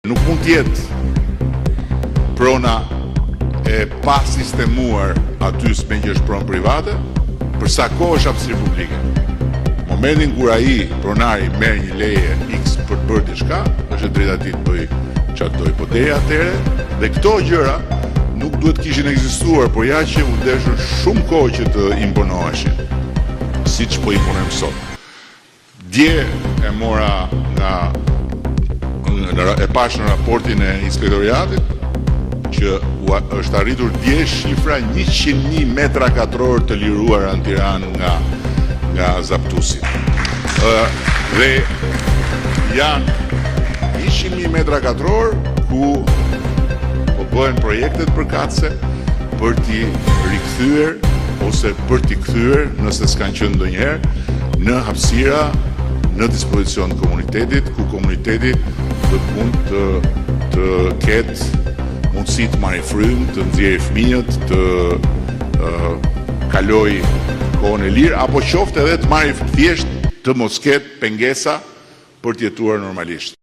Nuk mund tjetë prona e pa sistemuar aty s'me që është pronë private, për sa kohë është hapësirë publike. Momentin kur ai pronari merr një leje X për të bërë diçka, është e drejta tij të bëjë çfarë doj, po deri atëherë dhe këto gjëra nuk duhet kishin ekzistuar, por ja që u deshur shumë kohë që të imponoheshin, siç po imponojmë sot. Dje e mora e pash në raportin e inspektoriatit që është arritur dje shifra 100.000 metra katror të liruar në Tiranë nga zaptusit. Dhe janë 100.000 metra katror ku po bëhen projektet përkatëse për t'i rikthyer ose për t'i kthyer, nëse s'kan qenë ndonjëherë, në hapësira në dispozicion të komunitetit, ku komuniteti do të mund të ketë mundësi të marrë frymë, të nxjerrë fëmijët, të kaloj kohën e lirë, apo qoftë edhe të marrë thjesht të mos ketë pengesa për të jetuar normalisht.